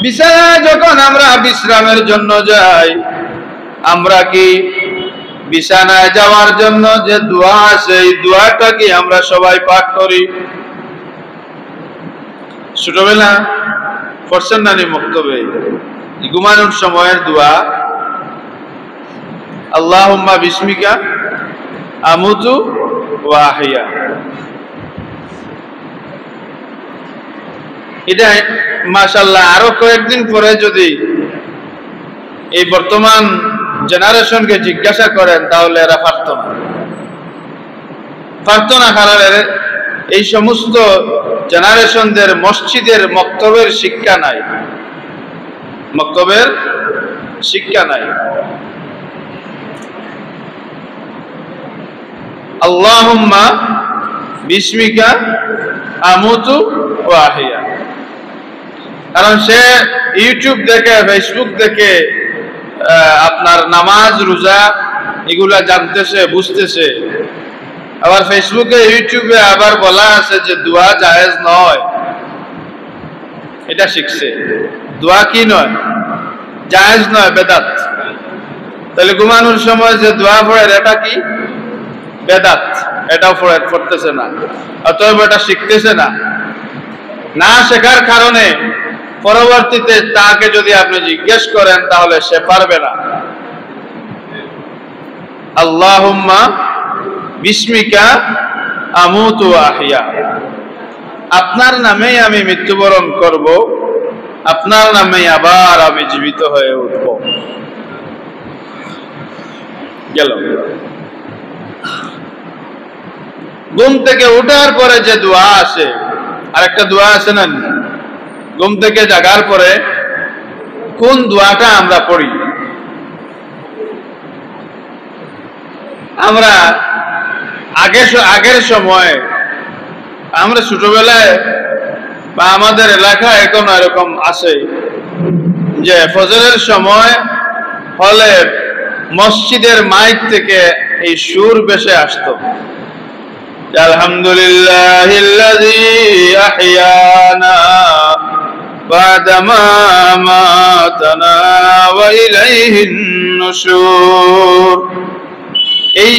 বিছানায় যখন আমরা বিশ্রামের জন্য যাই, আমরা কি বিছানায় যাওয়ার জন্য যে দোয়া আছে এই দোয়াটা কি আমরা সবাই পাঠ করি? ছোটবেলা পড়ছেন না নি মক্তবে? ঘুমানোর সময়ের দোয়া, আল্লাহুম্মা বিসমিকা আমুতু ওয়া আহইয়া। এটা মাশাআল্লাহ আরো কয়েকদিন পরে যদি এই বর্তমান জেনারেশনকে জিজ্ঞাসা করেন তাহলে এরা পারত না। কারণ এই সমস্ত জেনারেশনদের মসজিদের মক্তবের শিক্ষা নাই, মক্তবের শিক্ষা নাই। আল্লাহুম্মা বিসমিকা আমুতু ওয়া আহইয়া। কারণ সে ইউটিউব দেখে, ফেসবুক দেখে আপনার নামাজ রোজা এগুলা জানতেছে, বুঝতেছে। আবার ফেসবুকে ইউটিউবে আবার বলা আছে যে দোয়া জায়েজ নয়, এটা শিখছে। দোয়া কি নয়? জায়েজ নয়, বেদাত। তাহলে ঘুমানোর সময় যে দোয়া পড়ে এটা কি? বেদাত। এটাও পড়তেছে না, অতএব এটা শিখতেছে না। না শেখার কারণে পরবর্তীতে তাকে যদি আপনি জিজ্ঞেস করেন তাহলে সে পারবে না। আল্লাহুম্মা বিসমিকা আমুতু ওয়া আহইয়া। আপনার নামেই আমি মৃত্যুবরণ করব, আপনার নামেই আবার আমি জীবিত হয়ে উঠব। গেল। ঘুম থেকে ওঠার পরে যে দোয়া আছে, আরেকটা দোয়া আছে না? ঘুম থেকে জাগার পরে কোন দোয়াটা আমরা পড়ি? আমরা আগের সময়, আমরা ছোটবেলায় বা আমাদের এলাকায় এখন এরকম আছে যে ফজরের সময় হলে মসজিদের মাইক থেকে এই সুর ভেসে আসতো, আলহামদুলিল্লাহিল্লাযী আহইয়ানা বা'দামা আমাতানা ওয়া ইলাইহিন নুশুর। এই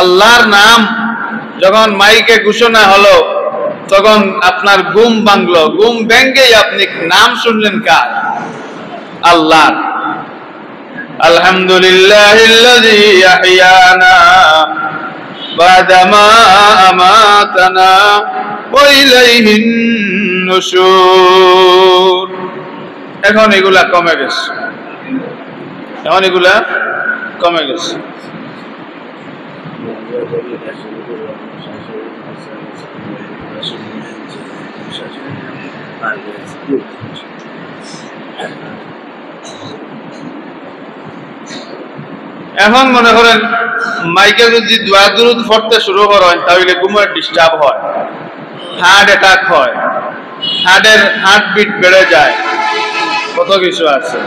আল্লাহর নাম যখন মাইকে ঘোষণা হলো তখন আপনার ঘুম ভাঙলো। ঘুম ভেঙেই আপনি নাম শুনলেন কার? আল্লাহ। আলহামদুলিল্লাহিল্লাযী আহইয়ানা বা'দামা আমাতানা ওয়া ইলাইহিন নুশুর। এখন এগুলা কমে গেছে, এখন মনে করেন মাইকে যদি দোয়া দুরূদ পড়তে শুরু করেন তাহলে ঘুমের ডিস্টার্ব হয়, হার্ট অ্যাটাক হয়, হার্টবিট বেড়ে যায়, কত কিছু আছে।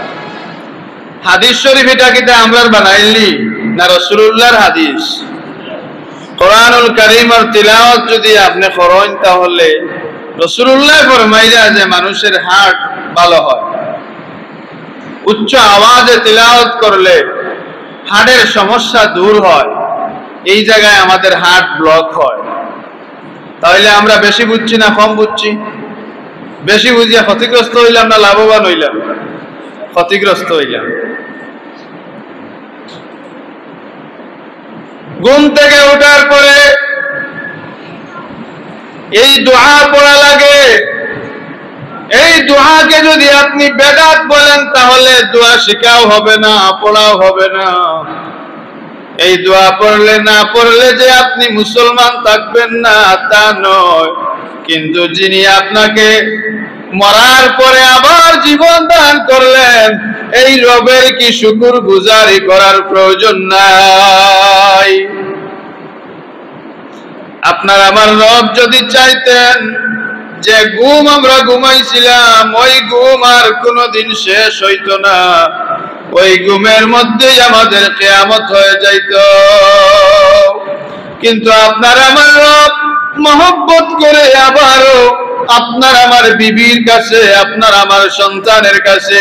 হাদিস শরীফ এটা কিতা আমরা বানাইলি না? রাসূলুল্লাহর হাদিস। কোরআনুল কারীমের তিলাওয়াত যদি আপনি করেন তাহলে রাসূলুল্লাহ ফরমাইয়া যে মানুষের হার্ট ভালো হয়। উচ্চ আওয়াজে তিলাওয়াত করলে হার্টের সমস্যা দূর হয়। এই জায়গায় আমাদের হার্ট ব্লক হয়। তাহলে আমরা বেশি বুঝছি না কম বুঝছি? বেশি বুঝিয়া ক্ষতিগ্রস্ত হইলাম না লাভবান হইলাম? ক্ষতিগ্রস্ত হইলাম। ঘুম থেকে ওঠার পরে এই দোয়া পড়া লাগে। এই দোয়াকে যদি আপনি বেদাত বলেন তাহলে দোয়া শেখাও হবে না, পড়াও হবে না। এই দোয়া পড়লে না পড়লে যে আপনি মুসলমান থাকবেন না তা নয়, কিন্তু যিনি আপনাকে মরার পরে আবার জীবন দান করলেন এই রবের কি শুকর গুজারি করার প্রয়োজন নাই? আপনার আমার রব যদি চাইতেন যে ঘুম আমরা ঘুমাইছিলাম ওই ঘুম আর কোনোদিন শেষ হইতো না, ওই ঘুমের মধ্যেই আমাদের কিয়ামত হয়ে যাইত। কিন্তু আপনার আমার রব মহব্বত করে আবারও আপনার আমার বিবির কাছে, আপনার আমার সন্তানের কাছে,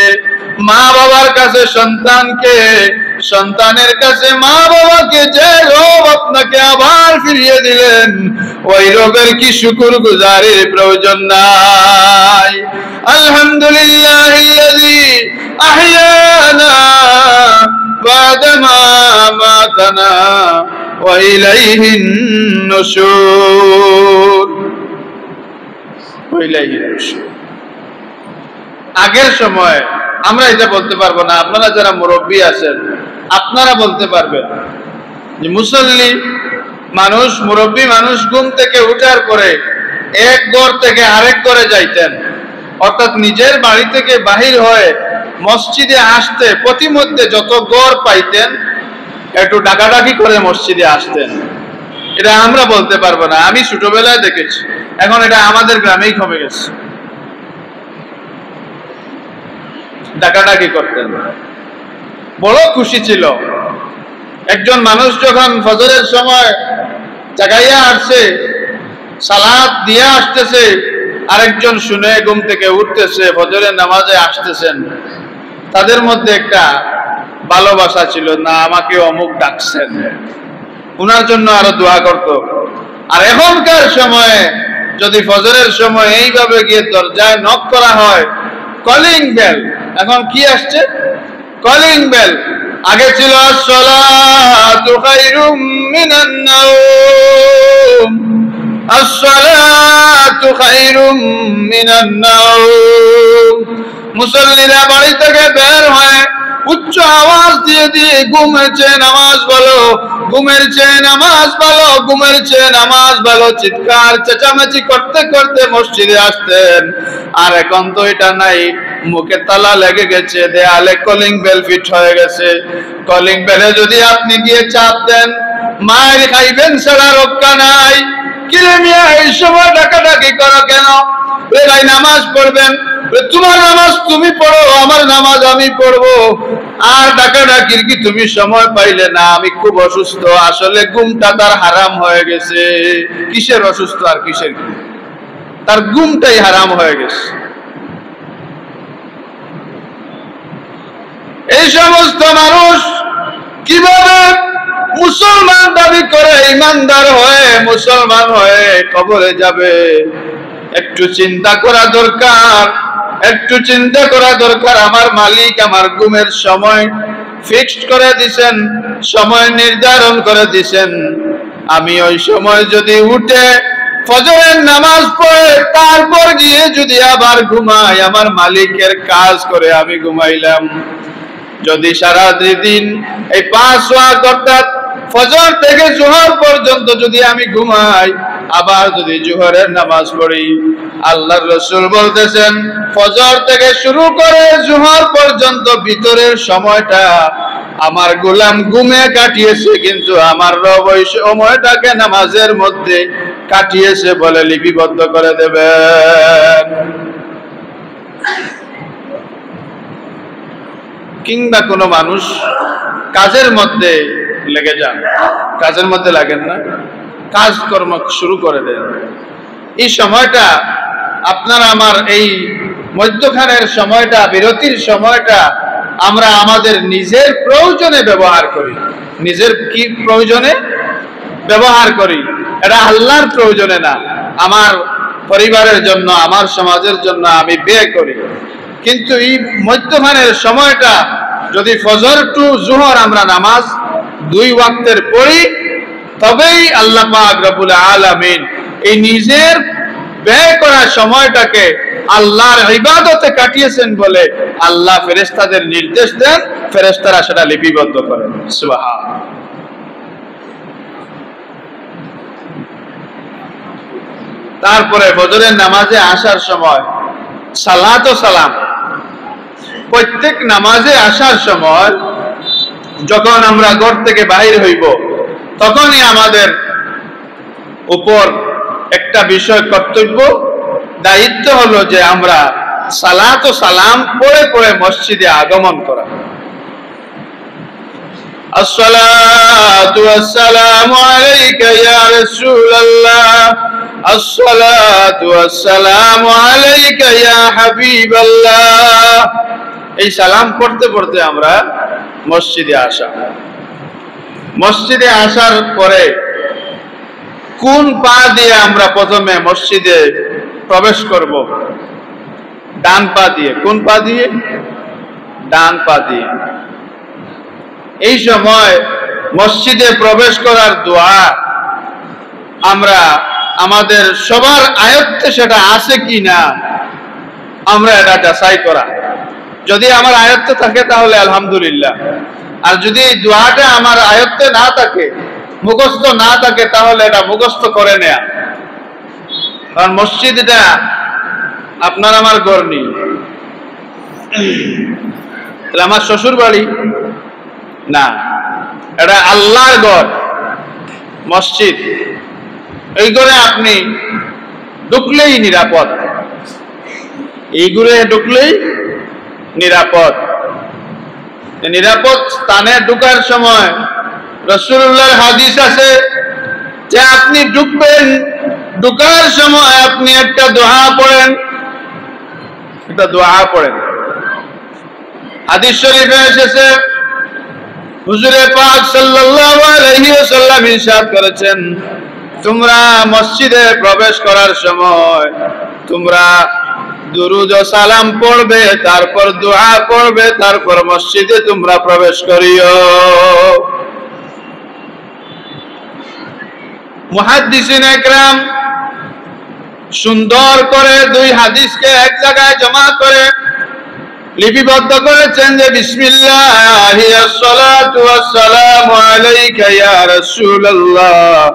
মা বাবার কাছে সন্তানকে, সন্তানের কাছে মা বাবাকে যে রব আপনাকে আবার ফিরিয়ে দিলেন, ওই রবের কি শুকর গুজারির প্রয়োজন নাই? আলহামদুলিল্লাহিল্লাযী আহইয়ানা বাদামা মাতানা ওয়া ইলাইহিন নুশুর। ওয়া ইলাইহিন নুশুর। আগের সময় আমরা এটা বলতে পারবো না, আপনারা যারা মুরব্বী আছেন আপনারা বলতে পারবেন যে মুসল্লি মানুষ, মুরব্বী মানুষ ঘুম থেকে উঠার পরে এক ঘর থেকে আরেক ঘরে যাইতেন, অর্থাৎ নিজের বাড়ি থেকে বাহির হয়ে মসজিদে আসতে প্রতিমধ্যে যত ঘর পাইতেন একটু ডাকাডাকি করে মসজিদে আসতেন। এটা আমরা বলতে পারবো না, আমি ছোটবেলায় দেখেছি, এখন এটা আমাদের গ্রামেই কমে গেছে। ডাকাডাকি করতেন, বড় খুশি ছিল। একজন মানুষ যখন ফজরের সময় জাগাইয়া আসছে, সালাত দিয়ে আসতেছে, আরেকজন শুনে ঘুম থেকে উঠতেছে, ফজরের নামাজে আসতেছেন, তাদের মধ্যে একটা ভালোবাসা ছিল, না আমাকে অমুক ডাকছেন, উনার জন্য আরো দোয়া করত। আর এখনকার সময়ে যদি ফজরের সময় এইভাবে গিয়ে দরজায় নক করা হয়, কলিং বেল, এখন কি আসছে? Calling bell. আগে ছিল আসসালাতু খায়রুম মিনান নাওম, আসসালাতু খায়রুম মিনান নাওম। মুসল্লিরা বাড়ি থেকে বের হয় উচ্চ আওয়াজ দিয়ে দিয়ে ঘুমের চেয়ে নামাজ বলো, ঘুমের চেয়ে নামাজ বলো, ঘুমের চেয়ে নামাজ বলো, চিৎকার চেঁচামেচি করতে করতে মসজিদে আসতেন। আর এখন তো এটা নাই, মুখে তালা লেগে গেছে, দেয়ালে কলিং বেল ফিট হয়ে গেছে। কলিং বেলে যদি আপনি গিয়ে চাপ দেন, মায়ের খাইবেন ছাড়া রক্ষা নাই। কিরে মিয়া এই সময় ডাকাডাকি করো কেন? ভাই নামাজ পড়বেন, তোমার নামাজ তুমি পড়ো, আমার নামাজ আমি পড়বো, আর ডাকাডাকির কি তুমি সময় পাইলে না? আমি খুব অসুস্থ, আসলে ঘুমটা তার হারাম হয়ে গেছে। কিসের অসুস্থ আর কিসের কি? তার ঘুমটাই হারাম হয়ে গেছে। এই সমস্ত মানুষ কিভাবে মুসলমান দাবি করে ইমানদার হয়ে মুসলমান হয়ে কবরে যাবে? একটু চিন্তা করা দরকার, একটু চিন্তা করা দরকার। আমার মালিক আমার ঘুমের সময় ফিক্সড করে দিছেন, সময় নির্ধারণ করে দিছেন। আমি ওই সময় যদি উঠে ফজরের নামাজ পড়ে তারপর গিয়ে যদি আবার ঘুমাই, আমার মালিকের কাজ করে আমি ঘুমাইলাম। যদি সারা দিন এই 5 ওয়াক্ত অর্থাৎ ফজর থেকে জোহর পর্যন্ত যদি আমি ঘুমাই, আবার যদি জোহরের নামাজ পড়ি, আল্লাহর রাসূল বলতেছেন ফজর থেকে শুরু করে জোহর পর্যন্ত ভিতরের সময়টা আমার গোলাম ঘুমে কাটিয়েছে, কিন্তু আমার রব ওই সময়টাকে নামাজের মধ্যে কাটিয়েছে বলে লিপিবদ্ধ করে দেবেন। কিংবা কোনো মানুষ কাজের মধ্যে লেগে যান, কাজের মধ্যে লাগেন না, কাজকর্ম শুরু করে দেন। এই সময়টা আপনার আমার এই মধ্যখানের সময়টা, বিরতির সময়টা আমরা আমাদের নিজের প্রয়োজনে ব্যবহার করি। নিজের কি প্রয়োজনে ব্যবহার করি? এটা আল্লাহর প্রয়োজনে না, আমার পরিবারের জন্য, আমার সমাজের জন্য আমি ব্যয় করি। কিন্তু এই মধ্যখানের সময়টা যদি ফজর টু জোহর আমরা নামাজ 2 ওয়াক্তের পড়ি, তবেই আল্লাহ পাক রব্বুল আলামিন এই নিজের ব্যয় করা সময়টাকে আল্লাহর ইবাদতে কাটিয়েছেন বলে আল্লাহ ফেরেশতাদের নির্দেশ দেন, ফেরেশতারা সেটা লিপিবদ্ধ করেন। সুবহানাল্লাহ। তারপরে ফজরের নামাজে আসার সময় সালাত ও সালাম, প্রত্যেক নামাজে আসার সময় যখন আমরা ঘর থেকে বাহির হইব, তখনই আমাদের উপর একটা বিষয়, কর্তব্য, দায়িত্ব হলো যে আমরা সালাত ও সালাম পড়ে পড়ে মসজিদে আগমন করা। আসসালাতু ওয়াসসালামু আলাইকা ইয়া রাসূলুল্লাহ আসসালাতু ওয়াসসালামু আলাইকা ইয়া হাবিবাল্লাহ। এই সালাম পড়তে পড়তে আমরা মসজিদে আসা। মসজিদে আসার পরে কোন পা দিয়ে আমরা প্রথমে মসজিদে প্রবেশ করব? ডান পা দিয়ে। কোন পা দিয়ে? ডান পা দিয়ে। এই সময় মসজিদে প্রবেশ করার দোয়া আমরা আমাদের সবার আয়ত্তে সেটা আছে কি না আমরা এটা যাচাই করা। যদি আমার আয়ত্তে থাকে তাহলে আলহামদুলিল্লাহ, আর যদি এই দোয়াটা আমার আয়ত্তে না থাকে, মুখস্থ না থাকে, তাহলে এটা মুখস্থ করে নেয়া। কারণ মসজিদটা আপনার আমার ঘর নেই, আমার শ্বশুর বাড়ি না, এটা আল্লাহর ঘর, মসজিদ। এই ঘরে আপনি ঢুকলেই নিরাপদ, এই ঘরে ঢুকলেই নিরাপদ। নিরাপদ স্থানে ঢুকার সময় রাসূলুল্লাহর হাদিস আছে যে আপনি ঢুকবেন, ঢুকার সময় আপনি একটা দোয়া পড়েন, একটা দোয়া পড়েন। হাদিস শরীফে এসেছে হুজুরে পাক সাল্লাল্লাহু আলাইহি ওয়াসাল্লাম ইরশাদ করেছেন, তোমরা মসজিদে প্রবেশ করার সময় তোমরা দুরুদ ও সালাম পড়বে, তারপর দোয়া পড়বে, তারপর মসজিদে তোমরা প্রবেশ করিও। মুহাদ্দিসিন একরাম সুন্দর করে দুই হাদিসকে এক জায়গায় জমা করে লিপিবদ্ধ করেছেন যে বিসমিল্লাহি আসসালাতু ওয়াসসালামু আলাইকা ইয়া রাসূলুল্লাহ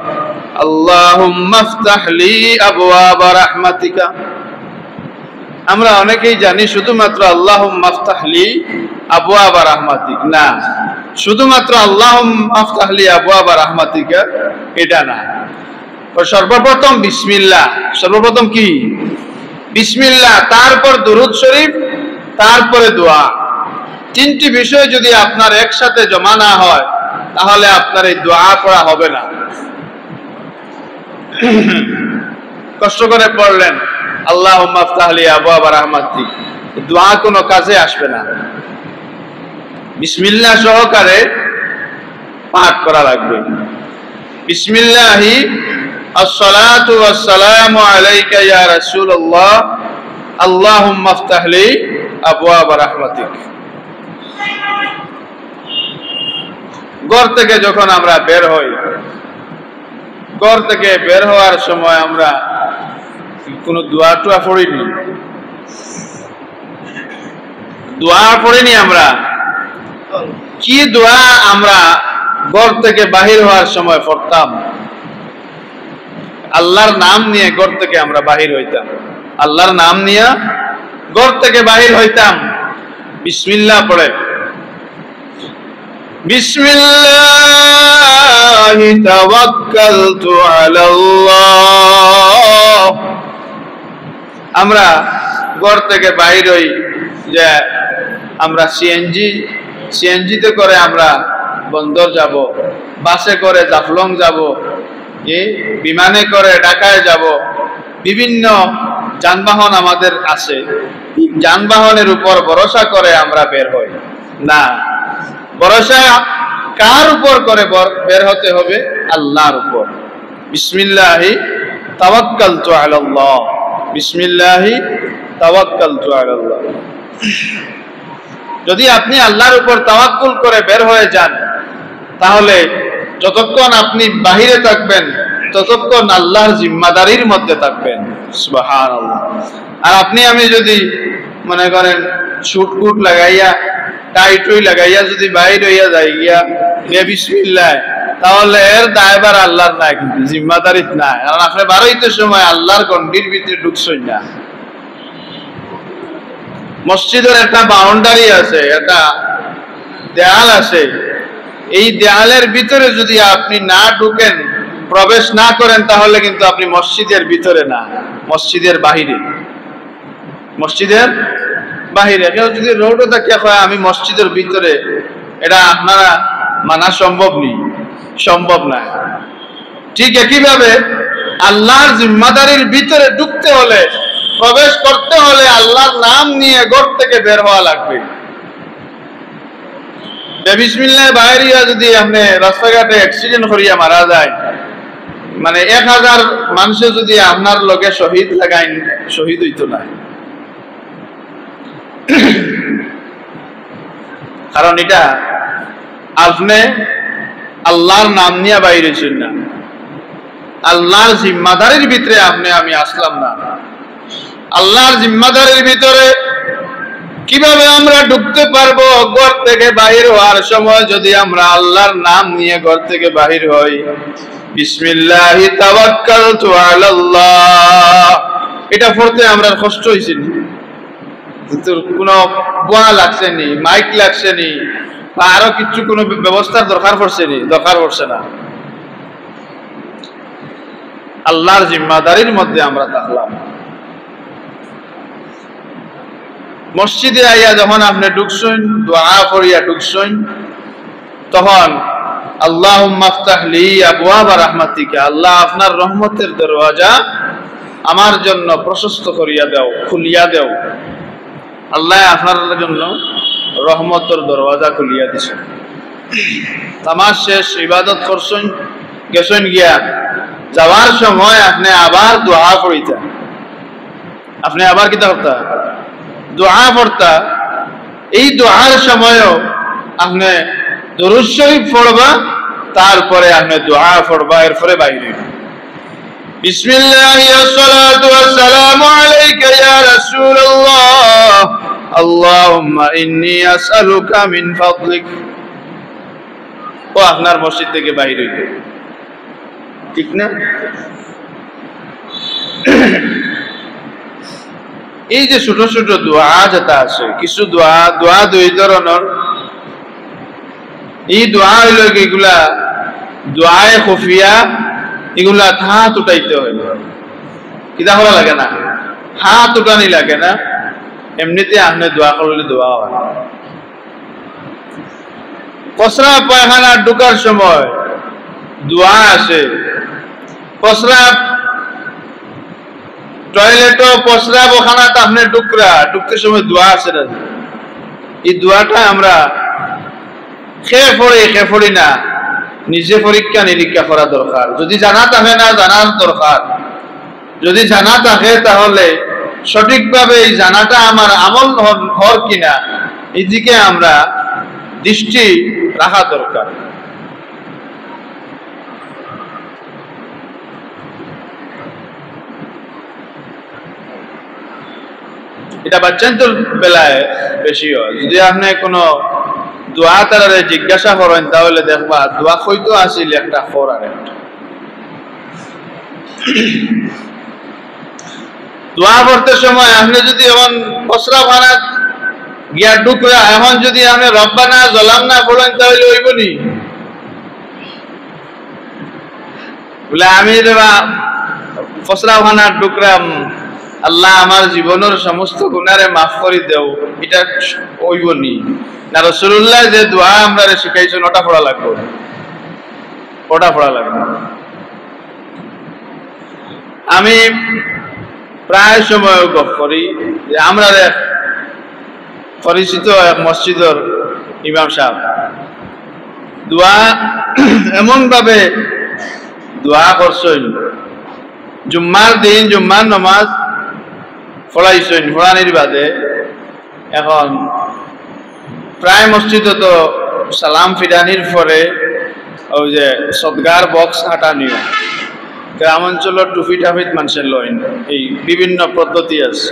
আল্লাহুম্মা ইফতাহ লি আবওয়াবা রাহমাতিকা। আমরা অনেকেই জানি শুধুমাত্র আল্লাহুম্মা ইফতাহ লি আবওয়াবা রাহমাতিক না, শুধুমাত্র আল্লাহুম্মা ইফতাহ লি আবওয়াবা রাহমাতিকা এটা না। সর্বপ্রথম বিসমিল্লাহ, সর্বপ্রথম কি? বিসমিল্লাহ, তারপর দুরূদ শরীফ, তারপরে দোয়া। তিনটি বিষয় যদি আপনার একসাথে জমা না হয় তাহলে আপনার এই দোয়া পড়া হবে না। কষ্ট করে পড়লেন আল্লাহুম্মা ইফতাহ লি আবওয়াবা রাহমাতিক, দোয়া কোনো কাজে আসবে না। বিসমিল্লাহ সহকারে পাঠ করা লাগবে। বিসমিল্লাহি আসসালাতু ওয়াসসালামু আলাইকা ইয়া রাসূলুল্লাহ আল্লাহুম্মা ইফতাহ লি আবওয়াবা রাহমাতিক। ঘর থেকে যখন আমরা বের হই, ঘর থেকে বের হওয়ার সময় আমরা কোনো দোয়া টোয়া পড়িনি, দোয়া পড়িনি। আমরা কি দোয়া আমরা ঘর থেকে বাহির হওয়ার সময় পড়তাম? আল্লাহর নাম নিয়ে ঘর থেকে আমরা বাহির হইতাম, আল্লাহর নাম নিয়ে ঘর থেকে বাহির হইতাম। বিসমিল্লাহ পড়ে, বিসমিল্লাহি তাওয়াক্কালতু আলাল্লাহ। আমরা ঘর থেকে বাইর হই যে আমরা সিএনজিতে করে আমরা বন্দর যাব, বাসে করে জাফলং যাব, বিমানে করে ঢাকায় যাব, বিভিন্ন যানবাহন আমাদের আছে, যানবাহনের উপর ভরসা করে আমরা বের হই না। ভরসা কার উপর করে বের হতে হবে? আল্লাহর উপর। বিসমিল্লাহি তাওয়াক্কালতু আলাল্লাহ, বিসমিল্লাহি তাওয়াক্কালতু আলাল্লাহ। যদি আপনি আল্লাহর উপর তাওয়াক্কুল করে বের হয়ে যান তাহলে যতক্ষণ আপনি বাহিরে থাকবেন ততক্ষণ আল্লাহর জিম্মাদারির মধ্যে থাকবেন। সুবহানাল্লাহ। আর আপনি আমি যদি মনে করেন ছুটকুট লাগাইয়া টাইটুই লাগাইয়া যদি বাইর হইয়া যাই গিয়া বিসমিল্লাহ, তাহলে এর দায়ভার আল্লাহর নাই, কিন্তু জিম্মাদারিত নাই। কারণ আপনি বারোইতে সময় আল্লাহর গণ্ডির ভিতরে ঢুকছই না। মসজিদের একটা বাউন্ডারি আছে, একটা দেয়াল আছে, এই দেয়ালের ভিতরে যদি আপনি না ঢুকেন, প্রবেশ না করেন, তাহলে কিন্তু আপনি মসজিদের ভিতরে না, মসজিদের বাহিরে। মসজিদের বাহিরে কেউ যদি রোডে তাকিয়ে কয় আমি মসজিদের ভিতরে, এটা আপনারা মানা সম্ভব নেই, সম্ভব না। ঠিক একইভাবে আল্লাহর জিম্মাদারির ভিতরে ঢুকতে হলে, প্রবেশ করতে হলে আল্লাহর নাম নিয়ে ঘর থেকে বের হওয়া লাগবে। বিসমিল্লাহ বাইরিয়া যদি আপনি রাস্তাঘাটে অ্যাক্সিডেন্ট করিয়া মারা যায়, মানে 1000 মানুষে যদি আপনার লগে শহীদ লাগাই, শহীদ হইতো না। কারণ এটা আপনি আল্লাহর নাম নিয়ে বাইরে ছিলেন না, আল্লাহর জিম্মাদারির ভিতরে আপনি আমি আসলাম না। আল্লাহর জিম্মাদারির ভিতরে কিভাবে আমরা ঢুকতে পারবো? ঘর থেকে বাহির হওয়ার সময় যদি আমরা আল্লাহর নাম নিয়ে ঘর থেকে বাহির হই, বিসমিল্লাহি তাওয়াক্কালতু আলাল্লাহ, এটা পড়তে আমরা কষ্ট হইছে নি? কোনো বোয়া লাগছে নি, মাইক লাগছে নি, বা আরো কিছু কোনো ব্যবস্থার দরকার পড়ছে নি? দরকার পড়ছে না। আল্লাহর জিম্মাদারির মধ্যে আমরা থাকলাম। মসজিদে আইয়া যখন আপনি ঢুকছেন, দোয়া করিয়া ঢুকছেন, তখন আল্লাহুম্মা আফতাহ লি আবওয়াবা রাহমাতিকা, আল্লাহ আপনার রহমতের দরওয়াজা আমার জন্য প্রশস্ত করিয়া দাও, খুলিয়া দাও। আল্লাহ আপনার জন্য রহমতের দরওয়াজা খুলিয়া দিছেন। নামাজ শেষ, ইবাদত করছেন, গেছেন গিয়া, যাওয়ার সময় আপনি আবার দোয়া করিতা, আপনি আবার কিতা করতা? দোয়া পড়তা। এই দোয়ার সময়ও আপনি দরুদ শরীফ পড়বা, তারপরে আপনি দোয়া পড়বা, এরপরে বাইরে বিসমিল্লাহি ওয়াসসালাতু ওয়াসসালামু আলাইকা ইয়া রাসূলুল্লাহ, আল্লাহুম্মা ইন্নী আসআলুকা মিন ফাদলিক, ও আপনার মসজিদ থেকে বাইরে হইবে। ঠিক না? এই যে ছোট ছোট দোয়া যেটা আছে, কিছু দোয়া দুই ধরনের। এই দোয়া হইল এগুলা দোয়ায়ে খুফিয়া, এগুলা হাত উঠাইতে হইল, কিতা করা লাগে না, হাত উঠানি লাগে না, এমনিতে আপনি দোয়া করলে দোয়া হয়। কসরা পায়খানা ঢুকার সময় দোয়া আছে, কসরা টয়লেটও প্রস্রাব ওখানাতে আপনি ঢুকতে সময় দোয়া আছে না, এই দোয়াটা আমরা খেয়ে পড়ি না, নিজে পরীক্ষা নিরীক্ষা করা দরকার। যদি জানা থাকে না, জানার দরকার। যদি জানা থাকে তাহলে সঠিকভাবে এই জানাটা আমার আমল হর কিনা, এদিকে আমরা দৃষ্টি রাখা দরকার। এটা বাচ্চাদের বেলায় বেশি হয়। যদি আপনি কোনো দোয়া তারারে জিজ্ঞাসা করেন, তাহলে দেখবা দোয়া হয়তো আসিল একটা খর আর একটা দোয়া পড়তে সময় আপনি যদি এখন কসরা ভাড়া গিয়া ঢুকরা, এখন যদি আপনি রব্বানা জালামনা পড়েন, তাহলে হইব নি? বলে আমি কসরা ভাড়া ঢুকরাম, আল্লাহ আমার জীবনের সমস্ত গুনারে মাফ করে দেও, এটা হইব নি? না, রাসূলুল্লাহ যে দোয়া আমরা শিখাইছেন ওটা পড়া লাগবে, ওটা পড়া লাগবে। আমি প্রায় সময় গপ করি যে আমরা পরিচিত এক মসজিদের ইমাম সাহেব দোয়া এমন ভাবে দোয়া করছেন, জুম্মার দিন জুম্মার নামাজ পড়াইছেন, পড়ানির বাদে এখন প্রায় মসজিদে তো সালাম ফিরানির পরে ওই যে সদগার বক্স হাঁটা নিয়ে গ্রাম অঞ্চলের টুফি টাফিত মানুষের লইন, এই বিভিন্ন পদ্ধতি আছে।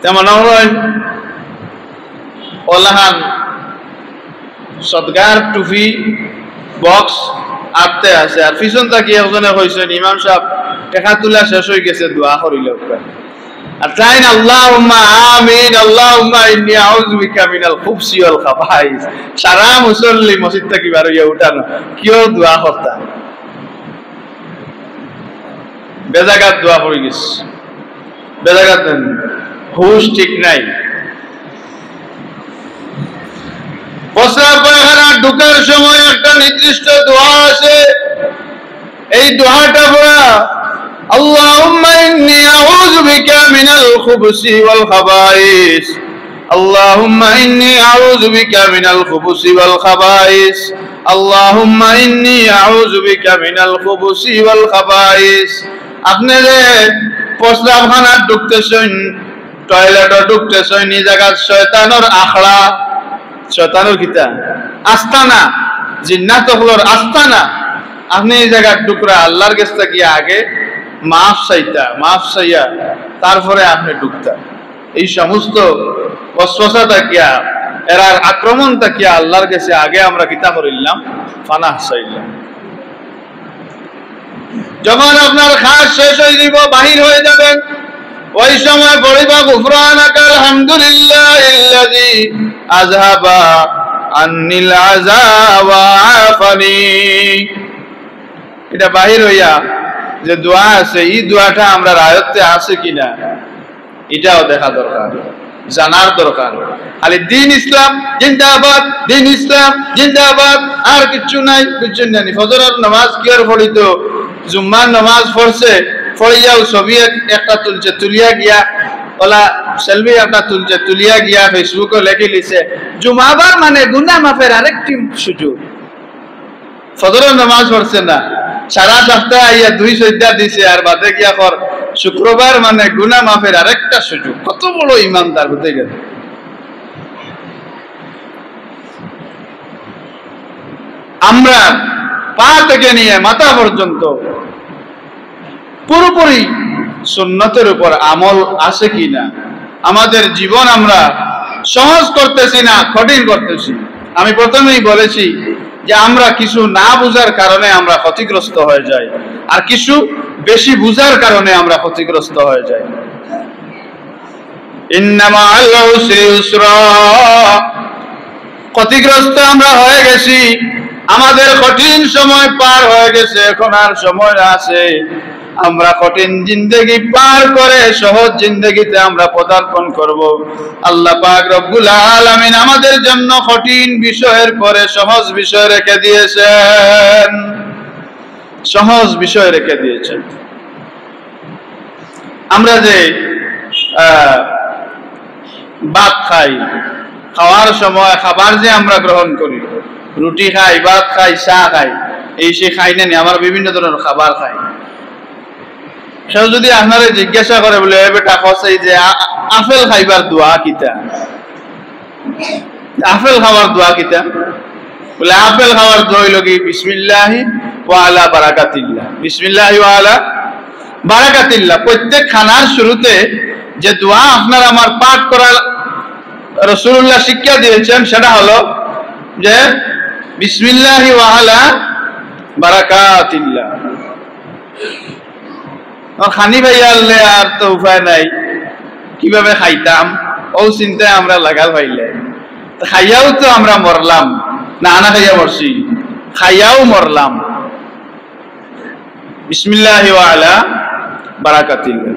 তেমন ওলাহান সদগার টুফি বক্স আটতে আছে, আর পিছন থাকি একজনে কইছেন ইমাম সাহেব টেকা তোলা শেষ হয়ে গেছে, দোয়া করিল। আর তাই না আল্লাহুম্মা আমিন, আল্লাহুম্মা ইন্নী আউযু বিকা মিনাল খুবসি ওয়াল খাবাইস। সারা মুসল্লি মসজিদ থেকে বার হইয়া উঠানো, কেউ দোয়া করতা বেজাগাত দোয়া পড়ে গেছে, বেজাগাত হুশ ঠিক নাই। প্রস্রাব পায়খানা ঢুকার সময় একটা নির্দিষ্ট দোয়া আছে, এই দোয়াটা পড়া আল্লাহুম্মা ইন্নী আউযু বিকা মিনাল খুবুসি ওয়াল খাবাইস আল্লাহুম্মা ইন্নী আউযু বিকা মিনাল খুবুসি ওয়াল খাবাইস আল্লাহুম্মা ইন্নী আউযু বিকা মিনাল খুবুসি ওয়াল খাবাইস। আপনি যে প্রস্রাবখানা ঢুকতেছেন, টয়লেটে ঢুকতেছেন, এই জায়গা শয়তানের আখড়া, শয়তানের কিতা আস্তানা, জিন্নাত হলোর আস্তানা। আপনি এই জায়গার টুকরা আল্লাহর কাছে গিয়ে আগে মাফ চাইয়া তারপরে আপনি ঢুকতা। এই সমস্ত ওয়াসওয়াসা তাকিয়া, এরার আক্রমণ তাকিয়া আল্লাহর কাছে আগে আমরা কিতা করিলাম, পানাহ চাইলাম। যখন আপনার খাস শেষ হয়ে যাব, বাহির হয়ে যাবেন, ওই সময় পড়িবা গুফরানাকা আলহামদুলিল্লাহিল্লাযী আযহাবা আন্নিল আযাব ওয়া আফানি। এটা বাহির হইয়া যে দোয়া আছে, এই দোয়াটা আমরা আয়ত্তে আছে কিনা এটাও দেখা দরকার, জানার দরকার। খালি দিন ইসলাম জিন্দাবাদ, দিন ইসলাম জিন্দাবাদ, আর কিছু নাই, কিছু নাই। ফজরের নামাজ কি আর পড়িত, জুম্মার নামাজ পড়ছে, পড়িয়াও ছবি একটা তুলছে, তুলিয়া গিয়া ওলা সেলফি একটা তুলছে, তুলিয়া গিয়া ফেসবুকে লেখে লিছে জুমাবার মানে গুনাহ মাফের আরেকটি সুযোগ। ফজরের নামাজ পড়ছে না, সারা সপ্তাহ আইয়া 2 সজ্জা দিছে, আর বাদে গিয়া কর শুক্রবার মানে গুনাহ মাফের আরেকটা সুযোগ। কত বড় ইমানদার হতে গেছে। আমরা পা থেকে নিয়ে মাথা পর্যন্ত পুরোপুরি সুন্নতের উপর আমল আছে কিনা, আমাদের জীবন আমরা সহজ করতেছি না কঠিন করতেছি। আমি প্রথমেই বলেছি যে আমরা কিছু না বুঝার কারণে আমরা ক্ষতিগ্রস্ত হয়ে যাই, আর কিছু বেশি বুঝার কারণে আমরা ক্ষতিগ্রস্ত হয়ে যাই। ইন্নামা আল উসরি ইউসরা, ক্ষতিগ্রস্ত আমরা হয়ে গেছি, আমাদের কঠিন সময় পার হয়ে গেছে, এখন আর সময় আছে আমরা কঠিন জিন্দেগি পার করে সহজ জিন্দেগিতে আমরা পদার্পণ করব। আল্লাহ পাক রব্বুল আলামিন আমাদের জন্য কঠিন বিষয়ের পরে সহজ বিষয় রেখে দিয়েছেন, সহজ বিষয় রেখে দিয়েছেন। আমরা যে ভাত খাই, খাওয়ার সময় খাবার যে আমরা গ্রহণ করি, রুটি খাই, ভাত খাই, চা খাই, এই সে খাই না, আমরা বিভিন্ন ধরনের খাবার খাই। সেও যদি আপনারা জিজ্ঞাসা করে বলে বেটা কসাই যে আপেল খাইবার দোয়া কিতা, আপেল খাওয়ার দোয়া কিতা, বলে আপেল খাওয়ার দোয়া হইল কি বিসমিল্লাহি ওয়া আলা বারাকাতিল্লাহ, বিসমিল্লাহি ওয়া আলা বারাকাতিল্লাহ। প্রত্যেক খানার শুরুতে যে দোয়া আপনার আমার পাঠ করার রাসূলুল্লাহ শিক্ষা দিয়েছেন সেটা হলো যে বিসমিল্লাহি ওয়া আলা বারাকাতিল্লাহ। খানি ভাই আনলে আর তো উপায় নাই, কিভাবে খাইতাম ও চিন্তায় আমরা লাগাল ভাইলে, খাইয়াও তো আমরা মরলাম না, আনা খাইয়া মরছি, খাইয়াও মরলাম। বিসমিল্লাহি ওয়া আলা বারাকাতিল্লাহ।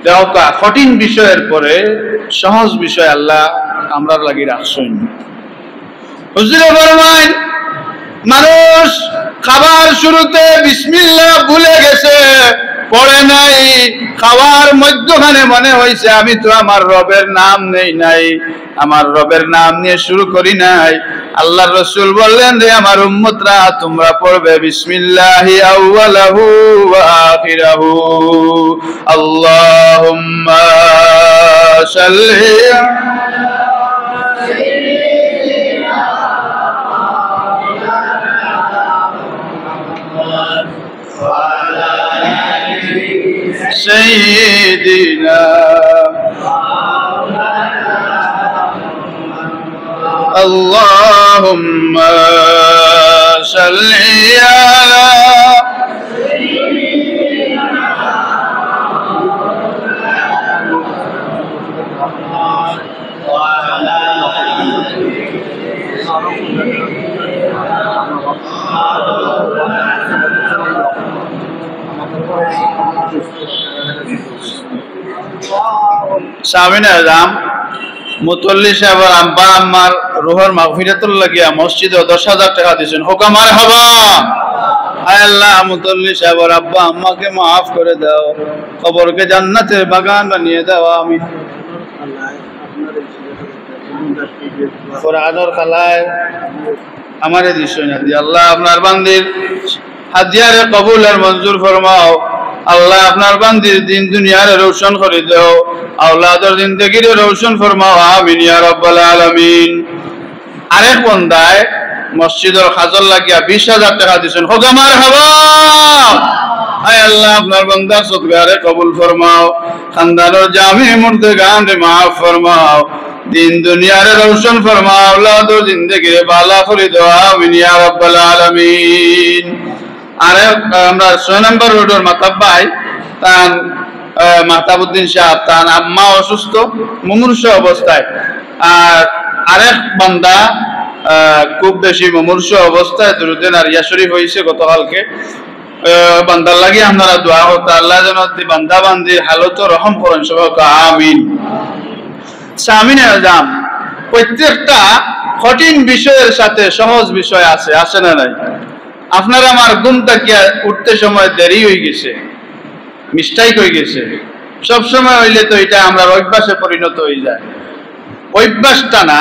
দেখো কঠিন বিষয়ের পরে সহজ বিষয় আল্লাহ আমরা লাগি রাখছেন। হুজুরে ফরমায় মানুষ খাবার শুরুতে বিসমিল্লাহ ভুলে গেছে, পড়ে নাই, খাওয়ার মধ্যখানে মনে হয়েছে আমি তো আমার রবের নাম নেই নাই, আমার রবের নাম নিয়ে শুরু করি নাই। আল্লাহর রাসূল বললেন রে আমার উম্মতরা, তোমরা পড়বে বিসমিল্লাহি আউয়ালাহু ওয়া আখিরাহু, আল্লাহুম্মা সাল্লি سيدنا اللهم صل على সামিনা আজম মুতল্লি সাহেব আব্বা আম্মার রুহের মাগফিরাতুল লাগিয়া মসজিদে 10,000 টাকা দিয়েছেন। হোকা মারহাবা। আয় আল্লাহ মুতল্লি সাহেবের আব্বা আম্মাকে মাফ করে দাও, কবরকে জান্নাতের বাগান বানিয়ে দাও। আমি কোরআনের খালায় আমারে দিশই না দি আল্লাহ আপনার বান্দির হাদিয়ারে কবুল আর মঞ্জুর ফরমাও। আল্লাহ আপনার বান্দির দিন দুনিয়ারে রোশন করে দাও, আওলাদের জিন্দেগিরে রোশন ফরমাও। আমিন ইয়া রাব্বাল আলামিন। আরেক বন্দায় মসজিদের খাজর লাগিয়া 20,000 টাকা দিয়েছেন, হোক মারহাবা। আয় আল্লাহ আপনার বান্দার সদকারে কবুল ফরমাও, খানদানের জামি মুর্দে গান মাফ ফরমাও, দিন দুনিয়ারে রোশন ফরমাও, আওলাদের জিন্দেগিরে বালা করে দাও। আমিন ইয়া রাব্বাল আলামিন। আরে আমরা 6 নম্বর রোডের মাতাব্বাই তার মাহতাবুদ্দিন সাহেব, তার আম্মা অসুস্থ মুমূর্ষ অবস্থায়, আর আরেক বান্দা খুব বেশি মুমূর্ষ অবস্থায় দুরুদে নারিয়া শরীফ হয়েছে গতকালকে। বান্দার লাগি আপনারা দোয়া করতে, আল্লাহ যেন বান্দা বান্দির হালত রহম করেন সবাই। আমিন। সামিন আজম, প্রত্যেকটা কঠিন বিষয়ের সাথে সহজ বিষয় আছে, আছে না নাই? আপনার আমার ঘুম তাকিয়া উঠতে সময় দেরি হয়ে গেছে, মিস্টেক হয়ে গেছে, সব সময় হইলে তো এটা আমরা অভ্যাসে পরিণত হয়ে যায়। অভ্যাসটা না,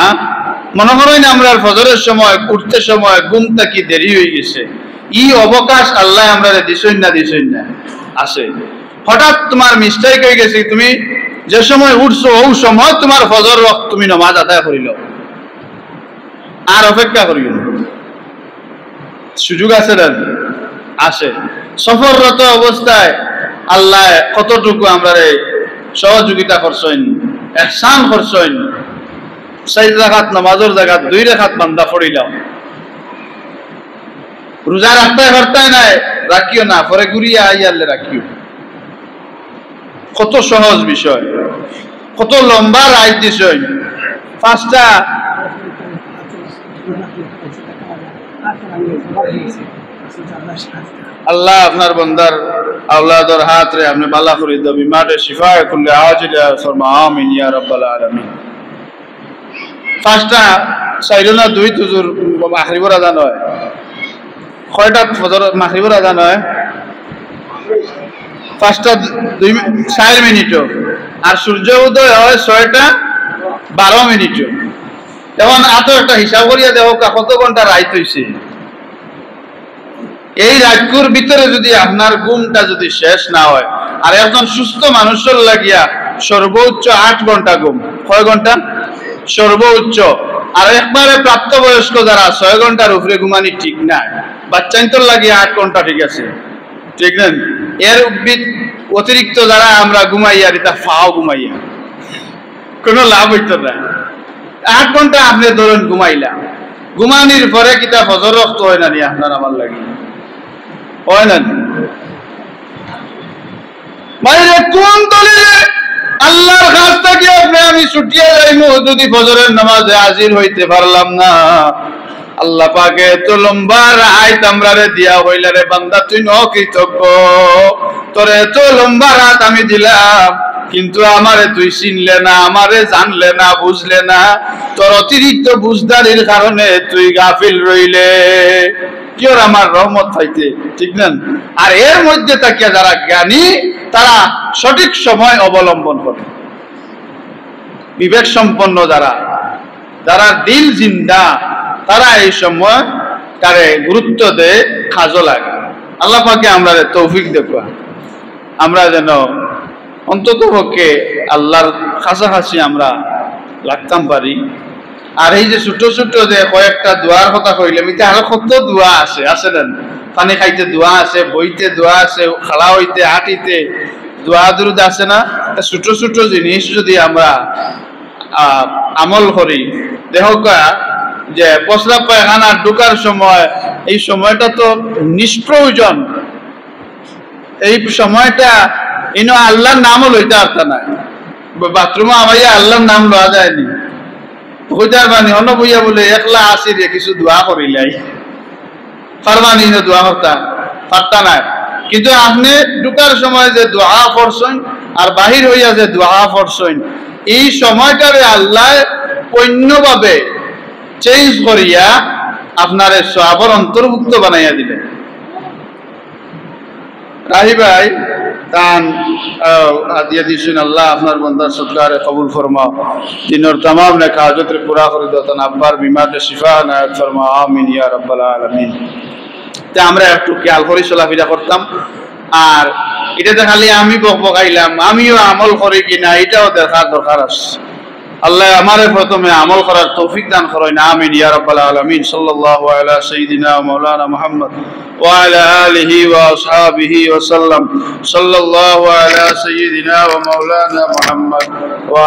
মনে করেন আমরা ফজরের সময় উঠতে সময় ঘুম তাকি দেরি হয়ে গেছে, ই অবকাশ আল্লাহ আমরা দিছই না আসে। হঠাৎ তোমার মিস্টেক হয়ে গেছে, তুমি যে সময় উঠছো ওই সময় তোমার ফজর ওয়াক্ত তুমি নামাজ আদায় করিল, আর অপেক্ষা করিল, সুযোগ আছে না? আসে। সফররত অবস্থায় আল্লাহ কতটুকু আমরা সহযোগিতা করছেন, ইহসান করছেন। 4 রাকাত নামাজের জায়গা 2 রাকাত বান্দা পড়িলাম। রোজা রাখতে নাই, রাখিও না, পরে ঘুরিয়া আইয়ালে রাখিও। কত সহজ বিষয়, কত লম্বা রায় দিছেন। 5টা আল্লাহ আপনার বান্দার আওলাদের হাত রে আপনি বালা করে দাও, বিমারে শিফায়ে কুল্লি আজিলা ফরমা। আমিন ইয়া রাব্বাল আলামিন। 5টা সাইরনা 2 তুজুর মাগরিবের আযান হয়। কয়টা ফজর মাগরিবের আযান হয়? 5টা 4 মিনিট, আর সূর্য উদয় হয় 6টা 12 মিনিট। এখন এত একটা হিসাব করিয়া দেখো কত ঘন্টা রাইত হইছে। এই রাতগুর ভিতরে যদি আপনার ঘুমটা যদি শেষ না হয়, আর একজন সুস্থ মানুষের লাগিয়া সর্বোচ্চ 8 ঘন্টা ঘুম। কয় ঘন্টা? সর্বোচ্চ। আর একবারে প্রাপ্তবয়স্ক যারা 6 ঘন্টার উপরে ঘুমানি ঠিক না, বাচ্চাইন্তর লাগিয়া 8 ঘন্টা ঠিক আছে, ঠিক না? এর অতিরিক্ত যারা আমরা ঘুমাইয়া এটা ফাও ঘুমাইয়া কোনো লাভ হইত না। 8 ঘন্টা আপনি ধরুন ঘুমাইলা, ঘুমানির পরে কিতা ফজর রক্ত হয় না নি আপনার আমার লাগে? হয় না? মানে কোন দলিলে আল্লাহর কাছ থেকে আপনি আমি ছুটিয়ে যাইমু যদি ফজরের নামাজে হাজির হইতে পারলাম না? আল্লাহ পাকে তো লম্বা রাত আমরারে দিয়া হইলা রে বান্দা, তুই অকৃতজ্ঞ। তোরে এত লম্বা রাত আমি দিলাম, কিন্তু আমারে তুই চিনলে না, আমারে জানলে না, বুঝলে না। তোর অতিরিক্ত বুঝদারির কারণে তুই গাফিল রইলে, কি ওর আমার রহমত হইতে, ঠিক না? আর এর মধ্যে তাকিয়া যারা জ্ঞানী তারা সঠিক সময় অবলম্বন করে। বিবেক সম্পন্ন যারা, যারা দিল জিন্দা, তারা এই সময় তারে গুরুত্ব দেয়, কাজও লাগে। আল্লাহ পাকে আমরা তৌফিক দেখবা, আমরা যেন অন্তত পক্ষে আল্লাহর কাছাকাছি আমরা লাগতাম পারি। আর এই যে ছোট ছোট যে কয়েকটা দোয়ার কথা কইলাম, এটা আরো কত দোয়া আছে, আছে না? পানি খাইতে দোয়া আছে, বইতে দোয়া আছে, খালা হইতে হাঁটিতে দোয়া দুরুদ আছে না? ছোট ছোট জিনিস যদি আমরা আমল করি, দেখা যে প্রস্রাব পায়খানা ঢোকার সময়, এই সময়টা তো নিষ্প্রয়োজন। এই সময়টা ইনো আল্লাহর নামও লইতে পারত না। বাথরুমে আমাইয়া আল্লাহর নাম লওয়া যায়নি, হইতার বানি অন্য বইয়া বলে একলা আসি রে কিছু দোয়া করিলাই পারবানি, দোয়া করতা পারতা না। কিন্তু আপনি ঢুকার সময় যে দোয়া করছেন আর বাহির হইয়া যে দোয়া করছেন, এই সময়টারে আল্লাহ অন্যভাবে চেঞ্জ করিয়া আপনার সওয়াবের অন্তর্ভুক্ত বানাইয়া দিলেন। রাহি ভাই তান আদিয়া দিছেন আল্লাহ আপনার বন্দার সৎকারে কবুল ফরমাও দিনের तमाम নেক হাজতে পুরা করে দাও তান আব্বার বিমারে শিফা নায়াত ফরমাও আমিন ইয়া রাব্বাল আলামিন তে আমরা একটু খেয়াল করি চলাফেরা করতাম আর এটাতে খালি আমি বকাইলাম আমিও আমল করি কিনা এটাও দেখার দরকার আছে আল্লাহ আমারে প্রথমে আমল করার তৌফিক দান করেন আমিন ইয়া রাব্বাল আলামিন সাল্লাল্লাহু আলা সাইয়্যিদিনা ওয়া মাওলানা মুহাম্মদ ওয়া আলা আলিহি ওয়া আসহাবিহি ওয়া সাল্লাম সাল্লাল্লাহু আলা সাইয়্যিদিনা ওয়া মাওলানা মুহাম্মদ ওয়া